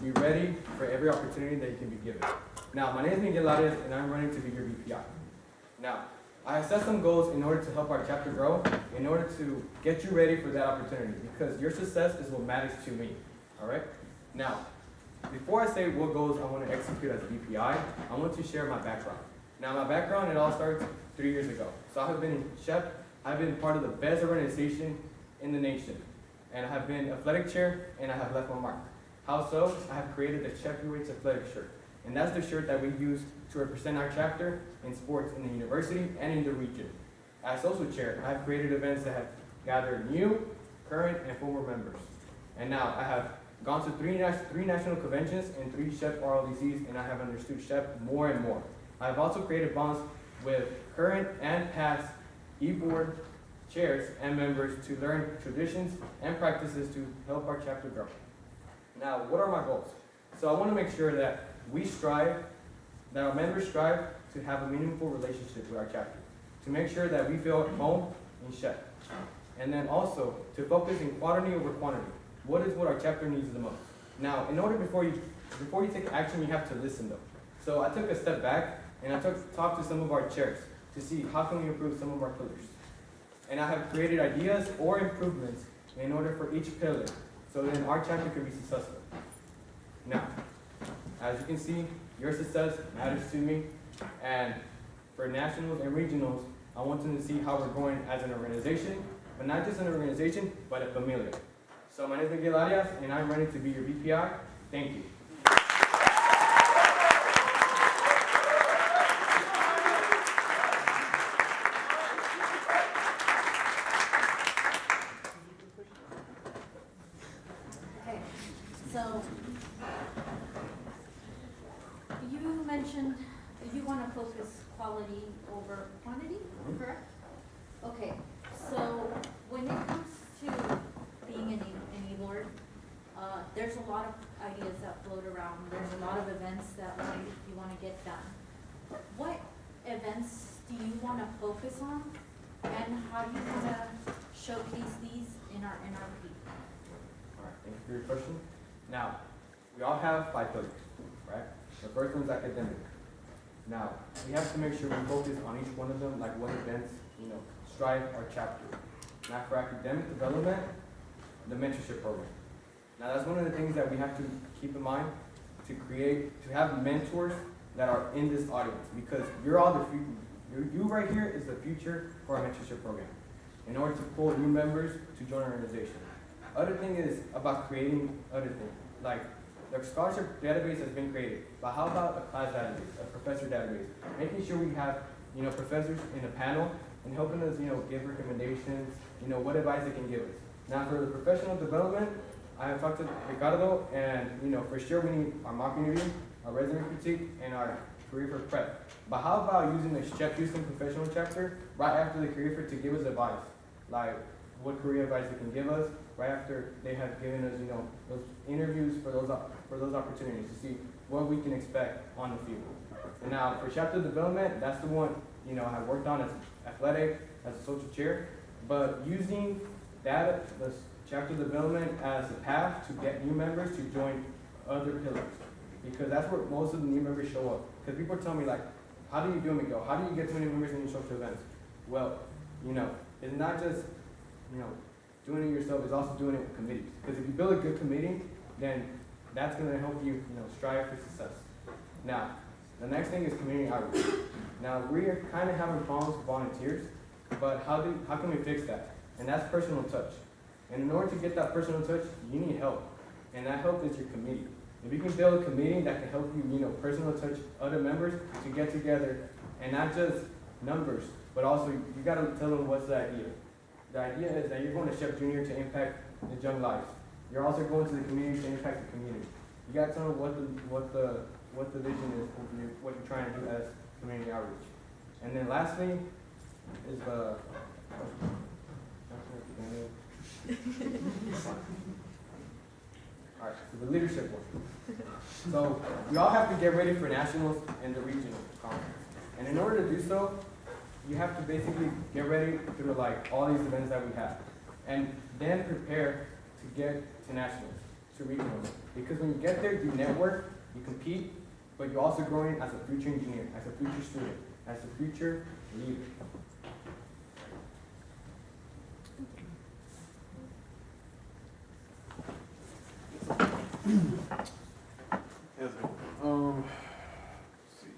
be ready for every opportunity that you can be given. Now, my name is Miguel Arias, and I'm running to be your VPI. Now, I have set some goals in order to help our chapter grow, in order to get you ready for that opportunity, because your success is what matters to me, all right? Now, before I say what goals I want to execute as a VPI, I want to share my background. Now, my background, it all starts 3 years ago. So I have been in SHEP, I've been part of the best organization in the nation, and I have been athletic chair, and I have left my mark. How so? I have created the SHEP Heavyweights Athletic shirt, and that's the shirt that we use to represent our chapter in sports in the university and in the region. As social chair, I have created events that have gathered new, current, and former members. And now I have gone to three national conventions and 3 SHEP RLDCs, and I have understood SHEP more and more. I have also created bonds with current and past e-board chairs and members to learn traditions and practices to help our chapter grow. Now, what are my goals? So I want to make sure that that our members strive to have a meaningful relationship with our chapter, to make sure that we feel at home in SHEP. And then also to focus in quality over quantity. What is what our chapter needs the most? Now, in order before you take action, you have to listen though. So I took a step back and I talked to some of our chairs to see how can we improve some of our pillars. And I have created ideas or improvements in order for each pillar, so then our chapter can be successful. Now, as you can see, your success matters to me, and for nationals and regionals, I want them to see how we're growing as an organization, but not just an organization, but a familia. So my name is Miguel Arias, and I'm ready to be your VPI. Thank you. Okay, so you mentioned you want to focus quality over quantity, correct? Okay, so when it comes to being an e-board, there's a lot of ideas that float around. There's a lot of events that you want to get done. What events do you want to focus on, and how do you want to showcase these in our peak? All right, thank you for your question. Now, we all have 5 pillars, right? The first one's academic. Now, we have to make sure we focus on each one of them, like what events, strive our chapter. Now, for academic development, the mentorship program. Now, that's one of the things that we have to keep in mind to have mentors that are in this audience, because you're all the future. You right here is the future for our mentorship program, in order to pull new members to join our organization. Other thing is about creating other things, like the scholarship database has been created, but how about a class database, a professor database? Making sure we have, professors in a panel and helping us, give recommendations, what advice they can give us. Now for the professional development, I have talked to Ricardo, and for sure we need our mock interview, our resume critique, and our career fair prep. But how about using the SHEP Houston professional chapter right after the career fair to give us advice, like what career advice they can give us right after they have given us, those interviews for those opportunities to see what we can expect on the field. And now for chapter development, that's the one I have worked on as athletic, as a social chair, but using that, the chapter development as a path to get new members to join other pillars, because that's where most of the new members show up. Because people tell me, like, how do you do it, Miguel? How do you get so many members in your social events? Well, it's not just doing it yourself, it's also doing it with committees. Because if you build a good committee, then that's going to help you strive for success. Now, the next thing is community outreach. Now, we're kind of having problems with volunteers, but how can we fix that? And that's personal touch. And in order to get that personal touch, you need help. And that help is your committee. If you can build a committee that can help you, personal touch other members to get together, and not just numbers, but also you got to tell them what's the idea. The idea is that you're going to SHEP Junior to impact the young lives. You're also going to the community to impact the community. You got to tell them what the vision is, what you're trying to do as community outreach. And then lastly is the all right, so the leadership one. So we all have to get ready for nationals and the regional conference. And in order to do so, you have to basically get ready through all these events that we have. And then prepare to get to nationals. to regionals. Because when you get there, you network, you compete, but you're also growing as a future engineer, as a future student, as a future leader. Yes, let's see.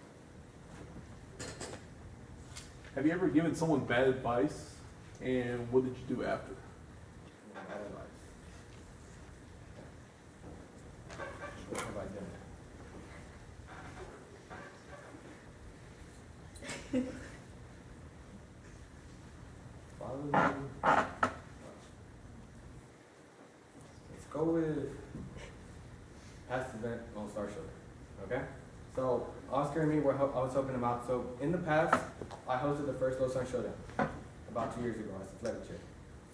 Have you ever given someone bad advice, and what did you do after? Bad advice. What have I done? Probably. Let's go with past event on Star Show. Okay? So Oscar and me I was helping him out. So in the past, I hosted the first Low Sun Showdown about 2 years ago as a athletic chair.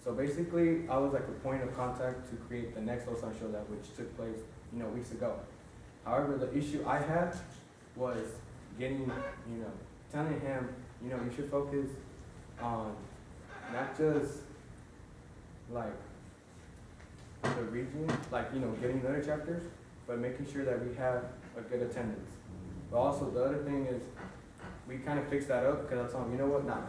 So basically, I was like the point of contact to create the next Low Sun Showdown, which took place, weeks ago. However, the issue I had was getting, telling him, you should focus on not just like the region, like, getting other chapters, but making sure that we have a good attendance. But also the other thing is we kind of fixed that up because I told him, we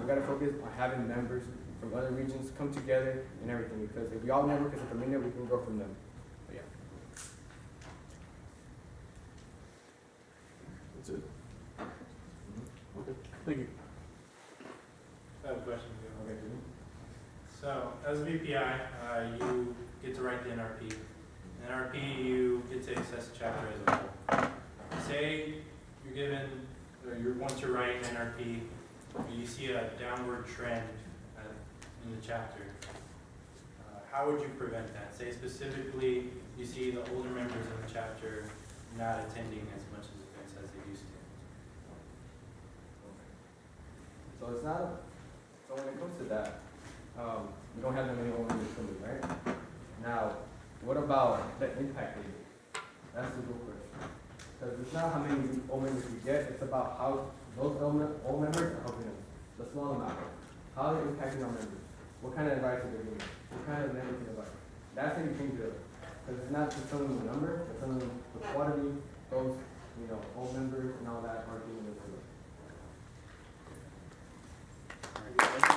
gotta focus on having members from other regions come together and everything, because if we all network as a community, we can grow from them. But yeah. That's it. Okay, thank you. I have a question, Miguel. Okay, Jimmy? So, as a VPI, you get to write the NRP. In NRP, you get to access the chapter as a whole. Say you're given, or you want to write an NRP, you see a downward trend in the chapter. How would you prevent that? Say specifically, you see the older members in the chapter not attending as much as events as they used to. So it's not, so when it comes to that, we don't have that many old members coming, right? Now, what about the impact they get? That's the real question. Because it's not how many old members we get, it's about how those old members are helping us. The small amount. How are they impacting our members? What kind of advice are they giving? What kind of networking advice? That's how you change it up. Because it's not just telling them the number, it's telling them the quality, those, old members and all that are doing this. Thank you.